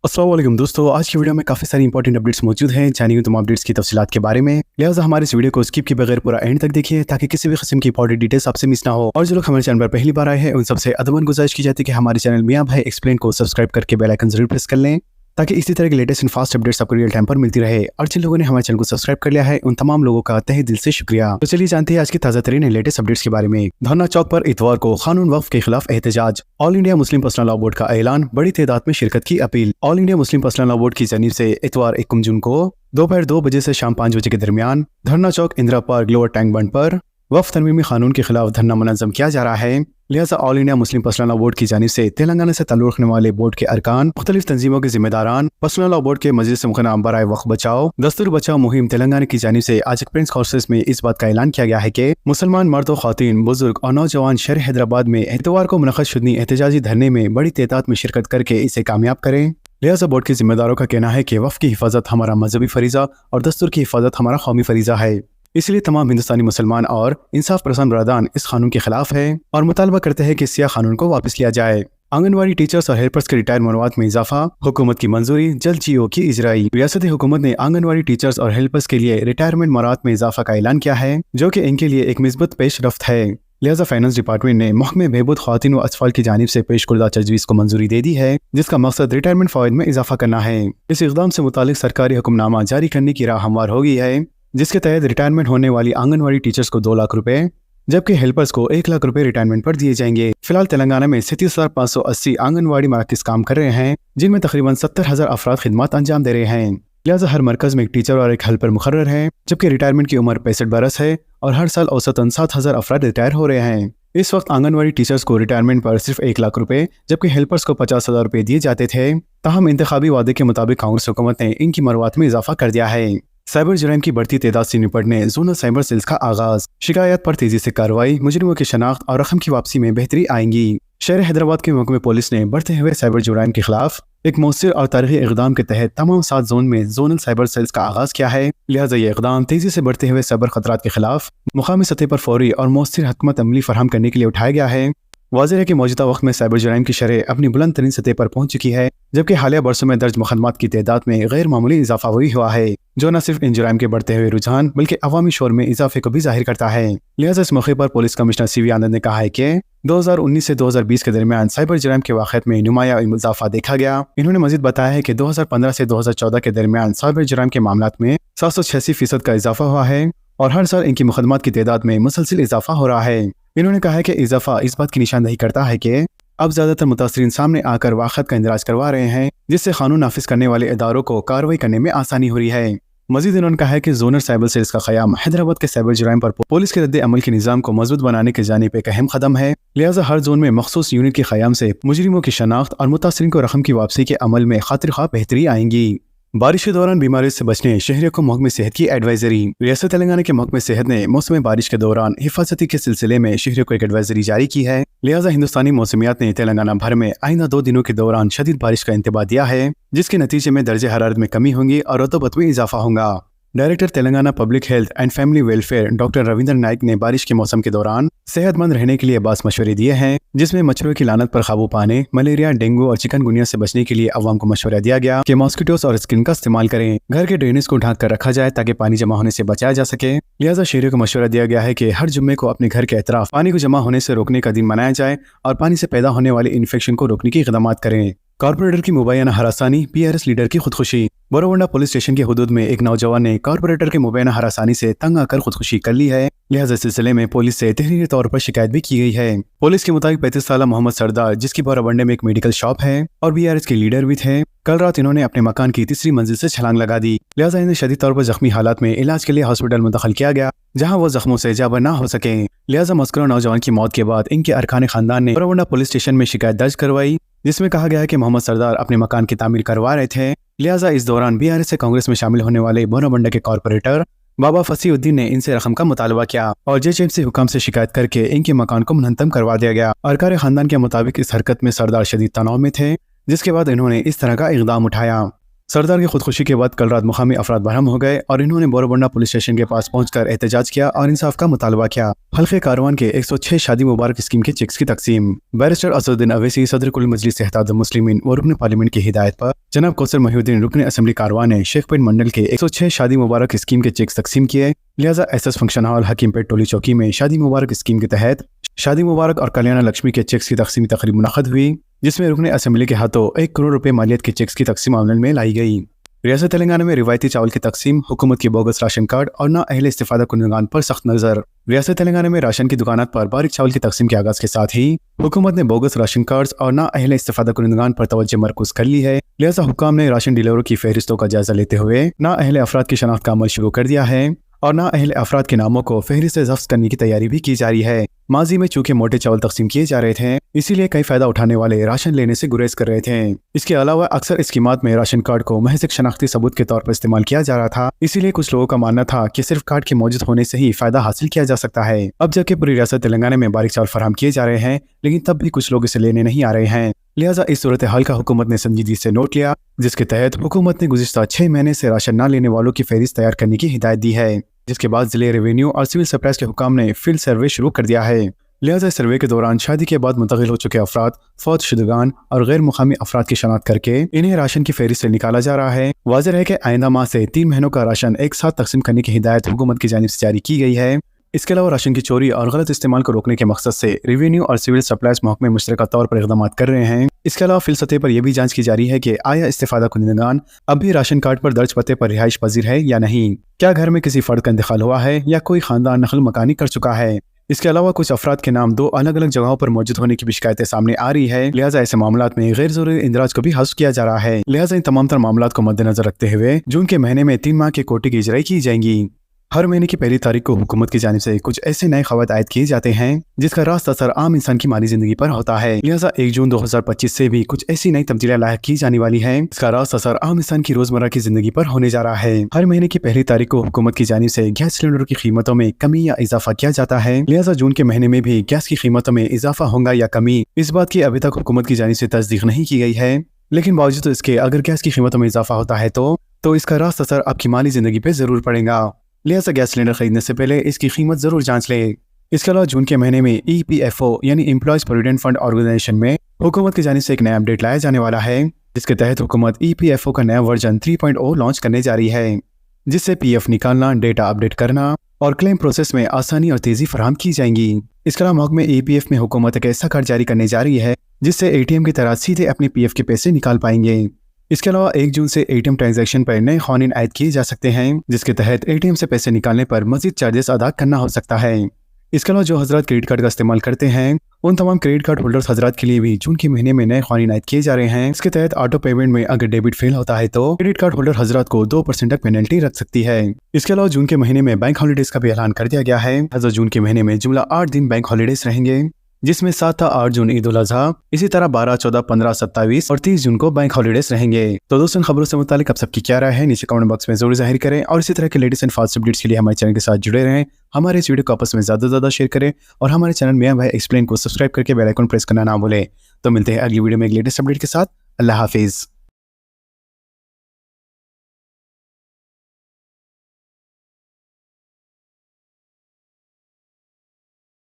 अस्सलाम वालेकुम दोस्तों, आज की वीडियो में काफ़ी सारी इंपॉर्टेंट अपडेट्स मौजूद हैं। जानिए तुम अपडेट्स की तफसीलात के बारे में। लिहाजा हमारे इस वीडियो को स्किप किए बगैर पूरा एंड तक देखिए ताकि किसी भी किस्म की इंपॉर्टेंट डिटेल्स आपसे मिस ना हो। और जो लोग हमारे चैनल पर पहली बार आए हैं उन सबसे अदबन गुजारिश की जाती है कि हमारे चैनल मियां भाई एक्सप्लेन को सब्सक्राइब करके बेल आइकन जरूर प्रेस कर लें ताकि इसी तरह के लेटेस्ट एंड फास्ट अपडेट्स आपको रियल टाइम पर मिलती रहे। और जिन लोगों ने हमारे चैनल को सब्सक्राइब कर लिया है उन तमाम लोगों का तहे दिल से शुक्रिया। तो चलिए जानते हैं आज की ताज़ा तरीन लेटेस्ट अपडेट्स के बारे में। धरना चौक पर इतवार को कानून वक्फ के खिलाफ एहतजाज। All India Muslim personal law board का ऐलान, बड़ी तादाद में शिरकत की appeal. All India Muslim personal law board की जानिब से इतवार 1 जून को दोपहर 2 बजे से शाम 5 बजे के दरमियान धरना चौक इंदिरा पार्क लोअर टैंक बंड पर वक्फ तरमीमी कानून के खिलाफ धरना मुनज़्ज़म किया जा रहा है। लिहाजा all India Muslim personal law board की जानिब से तेलंगाना से ताल्लुक़ रखने वाले बोर्ड के अरकान, मुख्तलिफ तंजीमों के जिम्मेदारान, पर्सनल लॉ बोर्ड के मजलिस मुखनाम बराए वक्फ बचाओ दस्तूर बचाओ मुहिम तेलंगाना की जानिब से आज एक प्रेस कॉन्फ्रेंस में इस बात का ऐलान किया गया है कि मुसलमान मर्द व ख़वातीन, बुजुर्ग और नौजवान शहर हैदराबाद में इतवार को मुनक़्क़द शुदनी एहतजाजी धरने में बड़ी तादाद में शिरकत करके इसे कामयाब करें। लिहाजा बोर्ड के जिम्मेदारों का कहना है कि वक्फ की हिफाजत हमारा मजहबी फरीज़ा और दस्तूर की हिफाजत हमारा कौमी फरीज़ा है, इसलिए तमाम हिंदुस्तानी मुसलमान और इंसाफ पसंद बरादरान इस कानून के खिलाफ है और मुतालबा करते हैं कि सिया कानून को वापस लिया जाए। आंगनवाड़ी टीचर्स और हेल्पर्स के रिटायर मरवात में इजाफा, हुकूमत की मंजूरी, जल्द जीओ की इजराई। रियासती हुकूमत ने आंगनवाड़ी टीचर्स और हेल्पर्स के लिए रिटायरमेंट मरवात में इजाफा का ऐलान किया है जो कि इनके लिए एक मिस्बत पेशरफ्त है। लिहाजा फाइनेंस डिपार्टमेंट ने महकमे बहबूद ख़वातीन व अतफाल की जानिब से पेश कुर्दा तजवीज़ को मंजूरी दे दी है जिसका मकसद रिटायरमेंट फ़वाइद में इजाफा करना है। इस इक़दाम से मुतालिक सरकारी हुक्मनामा जारी करने की राह हमवार हो गई है जिसके तहत रिटायरमेंट होने वाली आंगनवाड़ी टीचर्स को 2 लाख रुपए जबकि हेल्पर्स को 1 लाख रुपए रिटायरमेंट पर दिए जाएंगे। फिलहाल तेलंगाना में 37,580 आंगनवाड़ी मराकज़ काम कर रहे हैं जिनमें तकरीबन 70,000 अफराद खिदमत अंजाम दे रहे हैं। लिहाजा हर मरकज़ में एक टीचर और एक हेल्पर मुकर्रर है जबकि रिटायरमेंट की उम्र 65 बरस है और हर साल औसतन 7,000 अफराद रिटायर हो रहे हैं। इस वक्त आंगनवाड़ी टीचर्स को रिटायरमेंट पर सिर्फ 1 लाख रुपए जबकि हेल्पर्स को 50,000 रुपए दिए जाते थे। ताहम इंतखाबी वादे के मुताबिक कांग्रेस हुकूमत ने इनकी मरवात में इजाफा कर दिया है। साइबर जुराइम की बढ़ती तादाद से निपटने जोनल साइबर सेल्स का आगाज, शिकायत पर तेजी से कार्रवाई, मुजरिमों की शनाख्त और रकम की वापसी में बेहतरी आएंगी। शहर हैदराबाद के महकमे पुलिस ने बढ़ते हुए साइबर जुराइम के खिलाफ एक मौसर और तारीखी इक़दाम के तहत तमाम 7 जोन में जोनल साइबर सेल्स का आगाज किया है। लिहाजा ये इक़दाम तेजी से बढ़ते हुए साइबर खतरात के खिलाफ मुकामी सतह पर फौरी और मौसर हकमत अमली फराहम करने के लिए उठाया गया है। वाज़ेह है कि मौजूदा वक्त में साइबर जुराइम की शरह अपनी बुलंद तरीन सतह पर पहुंच चुकी है जबकि हालिया बरसों में दर्ज मुकदमात की तादाद में गैर मामूली इजाफा हुआ है जो न सिर्फ इन जुराइम के बढ़ते हुए रुझान बल्कि अवामी शोर में इजाफे को भी जाहिर करता है। लिहाजा इस मौके पर पुलिस कमिश्नर CV आनंद ने कहा है कि 2019 से 2020 के दरमियान साइबर जुराइम के वाक़यात में नुमाया इजाफा देखा गया। इन्होंने मजीद बताया है कि 2015 से 2014 के दरमियान साइबर जुराइम के मामलात में 786% का इजाफा हुआ है और हर साल इनकी मुकदमात की तादाद में मुसलसिल इजाफा हो रहा है। इन्होंने कहा है कि इजाफा इस बात की निशानदही करता है कि अब ज्यादातर मुतासरीन सामने आकर वाक़यात का इंदराज करवा रहे हैं जिससे कानून नाफिज करने वाले इदारों को कार्रवाई करने में आसानी हो रही है। मजीद इन्होंने कहा है कि जोनल साइबर सेल्स का क़याम हैदराबाद के साइबर जुराइम पर पुलिस के रद्द अमल के निज़ाम को मजबूत बनाने के जानिब एक अहम कदम है। लिहाजा हर जोन में मखसूस यूनिट के क़याम से मुजरिमों की शनाख्त और मुतासरीन को रकम की वापसी के अमल में खातिर ख्वाह बेहतरी आएंगी। बारिश के दौरान बीमारी से बचने शहरियों को महकमे सेहत की एडवाइजरी। रियासत तेलंगाना के महकमे सेहत ने मौसम बारिश के दौरान हिफाजती के सिलसिले में शहरियों को एक एडवाइजरी जारी की है। लिहाजा हिंदुस्तानी मौसमियात ने तेलंगाना भर में आइंदा 2 दिनों के दौरान शदीद बारिश का इंतबाह दिया है जिसके नतीजे में दर्जे हरारत में कमी होगी और रतूबत में इजाफा होगा। Director Telangana public health and family welfare doctor Ravindra Naik ने बारिश के मौसम के दौरान सेहतमंद रहने के लिए बास मशवरे दिए हैं जिसमें मच्छरों की लानत पर काबू पाने, मलेरिया, डेंगू और चिकनगुनिया से बचने के लिए अवाम को मशवरा दिया गया कि मॉस्किटोस और स्किन का इस्तेमाल करें। घर के ड्रेनेज को ढक कर रखा जाए ताकि पानी जमा होने से बचाया जा सके। लिहाजा शहरियों को मशवरा दिया गया है कि हर जुम्मे को अपने घर के अतराफ पानी को जमा होने से रोकने का दिन मनाया जाए और पानी से पैदा होने वाले इन्फेक्शन को रोकने की इक़दामात करें। कॉर्पोरेटर की मुबैना हरासानी, PRS लीडर की खुदकुशी। बोरोवंडा पुलिस स्टेशन के हुदूद में एक नौजवान ने कॉर्पोरेटर के मुबैना हरासानी से तंग आकर खुदकुशी कर ली है। लिहाजा इस सिलसिले में पुलिस से तहरीरी तौर पर शिकायत भी की गई है। पुलिस के मुताबिक 35 साल मोहम्मद सरदार, जिसकी बोरोवंडे में एक मेडिकल शॉप है और BRS के लीडर भी थे, कल रात इन्होंने अपने मकान की 3री मंजिल से छलांग लगा दी। लिहाजा इन्हें शदीद तौर पर जख्मी हालात में इलाज के लिए हॉस्पिटल मुंतकिल किया गया जहां वो जख्मों से जाबर ना हो सके। लिहाजा मज़कूर नौजवान की मौत के बाद इनके अरकान खानदान ने बोरोवंडा पुलिस स्टेशन में शिकायत दर्ज करवाई जिसमें कहा गया है कि मोहम्मद सरदार अपने मकान की तामीर करवा रहे थे। लिहाजा इस दौरान BRS से कांग्रेस में शामिल होने वाले बोरोवंडा के कॉर्पोरेटर बाबा फसीउद्दीन ने इनसे रकम का मुतालबा किया और JHMC हुकाम से शिकायत करके इनके मकान को मुनहतम करवा दिया गया। अरकान खानदान के मुताबिक इस हरकत में सरदार शदीद तनाव में थे जिसके बाद इन्होंने इस तरह का इक़दाम उठाया। सरदार की खुदकुशी के बाद कल रात मुकामी अफराद बरहम हो गए और इन्होंने बोरोबंडा पुलिस स्टेशन के पास पहुंचकर एहतजाज किया और इंसाफ का मुतालबा किया। हल्के कारवान के 106 शादी मुबारक स्कीम के चेक्स की तकसीम। बैरिस्टर असदुद्दीन अवैसी सदर कुल मजलिस इत्तेहाद मुस्लिमीन व रुकन पार्लियामेंट की हिदायत पर जनाब कौसर महिउद्दीन रुकन असेंबली कारवान ने शेखपेट मंडल के 106 शादी मुबारक स्कीम के चेक्स तकसीम किए। लिहाजा एसएस फंक्शन हॉल हकीमपेट टोली चौकी में शादी मुबारक स्कीम के तहत शादी मुबारक और कल्याण लक्ष्मी के चेक्स की तकसीमी तकरीब मुनक़द हुई, जिसमें रुकन असेंबली के हाथों 1 करोड़ रुपए मालियत के चेक्स की तकसीम अमल में लाई गई। रियासत तेलंगाना में रिवायती चावल की तकसीम, हुकूमत की बोगस राशन कार्ड और ना अहले इस्तिफादा कुनगान पर सख्त नजर। रियासत तेलंगाना में राशन की दुकानात पर बारीक चावल की तकसीम के आगाज के साथ ही हुकूमत ने बोगस राशन कार्ड्स और ना अहले इस्तिफादा कुनगान पर तवज्जो मरकूज कर ली है। लिहाजा हुकाम ने राशन डीलरों की फहरिस्तों का जायजा लेते हुए ना अहले अफराद की शनाख्त का अमल शुरू कर दिया है और ना अहले अफराद के नामों को फहरिस्त से ज़ब्त करने की तैयारी भी की जा रही है। माजी में चूंकि मोटे चावल तकसीम किए जा रहे थे, इसीलिए कई फायदा उठाने वाले राशन लेने से गुरेज कर रहे थे। इसके अलावा अक्सर स्कीमात में राशन कार्ड को महज एक शनाख्ती सबूत के तौर पर इस्तेमाल किया जा रहा था, इसीलिए कुछ लोगों का मानना था कि सिर्फ कार्ड के मौजूद होने से ही फायदा हासिल किया जा सकता है। अब जबकि पूरी रियासत तेलंगाना में बारीक चावल फराहम किए जा रहे हैं, लेकिन तब भी कुछ लोग इसे लेने नहीं आ रहे हैं। लिहाजा इस सूरत हाल का हुकूमत ने संजीदगी से नोट लिया, जिसके तहत हुकूमत ने गुज़िश्ता 6 महीने से राशन न लेने वालों की फहरिस्त तैयार करने की हिदायत दी है, जिसके बाद जिले रेवेन्यू और सिविल सप्लाईज के हुकाम ने फील्ड सर्वे शुरू कर दिया है। लिहाजा सर्वे के दौरान शादी के बाद मुंतकिल हो चुके अफराद, फौत शुदगान और गैर मुकामी अफराद की शनाख्त करके इन्हें राशन की फहरिस्त से निकाला जा रहा है। वाज़ेह है कि आइंदा माह से 3 महीनों का राशन एक साथ तकसीम करने की हिदायत हुकूमत की जानिब से जारी की गई है। इसके अलावा राशन की चोरी और गलत इस्तेमाल को रोकने के मकसद से रेवेन्यू और सिविल सप्लाईज महकमे मुश्तरका तौर पर इक़दाम कर रहे हैं। इसके अलावा फिल सतह पर यह भी जांच की जा रही है कि आया इस्तिफादा कुनगान अब भी राशन कार्ड पर दर्ज पते पर रिहाइश पजीर है या नहीं, क्या घर में किसी फर्द का इंतकाल हुआ है या कोई खानदान नकल मकानी कर चुका है। इसके अलावा कुछ अफराद के नाम 2 अलग अलग जगहों पर मौजूद होने की भी शिकायतें सामने आ रही है। लिहाजा ऐसे मामलात में गैर जरूरी इंदराज को भी हस्फ किया जा रहा है। लिहाजा इन तमाम तर मामलात को मद्देनजर रखते हुए जून के महीने में 3 माह के कोटे की इजराई की जाएंगी। हर महीने की पहली तारीख को हुकूमत की जानिब से कुछ ऐसे नए खवात आयद किए जाते हैं जिसका रास्त असर आम इंसान की माली जिंदगी पर होता है। लिहाजा 1 जून 2025 से भी कुछ ऐसी नई तब्दीलियां लायक की जाने वाली हैं जिसका रास्त असर आम इंसान की रोजमर्रा की जिंदगी पर होने जा रहा है। हर महीने की पहली तारीख को हुकूमत की जानिब से गैस सिलेंडरों की कीमतों में कमी या इजाफा किया जाता है। लिहाजा जून के महीने में भी गैस की कीमतों में इजाफा होगा या कमी, इस बात की अभी तक हुकूमत की जानिब से तस्दीक नहीं की गई है। लेकिन बावजूद इसके अगर गैस की कीमतों में इजाफा होता है तो इसका रास्त असर आपकी माली जिंदगी पे जरूर पड़ेगा। लिहाजा गैस सिलेंडर खरीदने से पहले इसकी कीमत जरूर जांच लें। इसके अलावा जून के महीने में EPFO यानी एम्प्लॉयज प्रोविडेंट फंड ऑर्गेनाइजेशन में हुकूमत की जानिब से एक नया अपडेट लाया जाने वाला है, जिसके तहत हुकूमत EPFO का नया वर्जन 3.0 लॉन्च करने जा रही है, जिससे PF निकालना, डेटा अपडेट करना और क्लेम प्रोसेस में आसानी और तेजी फराहम की जाएंगी। इसके अलावा महकमे EPF में हुकूमत एक ऐसा कार्ड जारी करने जा रही है जिससे ATM की तरह सीधे अपने PF के पैसे निकाल पाएंगे। इसके अलावा 1 जून से ATM ट्रांजैक्शन पर नए क़ानून आयद किए जा सकते हैं, जिसके तहत ATM से पैसे निकालने पर मजीद चार्जेस अदा करना हो सकता है। इसके अलावा जो हजरात क्रेडिट कार्ड का इस्तेमाल करते हैं, उन तमाम क्रेडिट कार्ड होल्डर्स हजरात के लिए भी जून के महीने में नए क़ानून आयद किए जा रहे हैं। इसके तहत ऑटो पेमेंट में अगर डेबिट फेल होता है तो क्रेडिट कार्ड होल्डर हजरात को 2% तक पेनल्टी रख सकती है। इसके अलावा जून के महीने में बैंक हॉलीडेज का भी ऐलान कर दिया गया है। जून के महीने में जुमला 8 दिन बैंक हॉलीडेज रहेंगे, जिसमें 7 था 8 जून ईद उल अज़हा, इसी तरह 12, 14, 15, 27 और 30 जून को बैंक हॉलीडेज रहेंगे। तो दोस्तों, खबरों से मुतालिक आप सबकी क्या राय है नीचे कमेंट बॉक्स में जरूर जाहिर करें और इसी तरह के लेटेस्ट एंड फास्ट अपडेट्स के लिए हमारे चैनल के साथ जुड़े रहें। हमारे इस वीडियो को आपस में ज़्यादा से ज़्यादा शेयर करें और हमारे चैनल मियां भाई एक्सप्लेन को सब्सक्राइब करके बेल आइकन प्रेस करना ना भूलें। तो मिलते हैं अगली वीडियो में एक लेटेस्ट अपडेट के साथ। अल्लाह हाफिज़।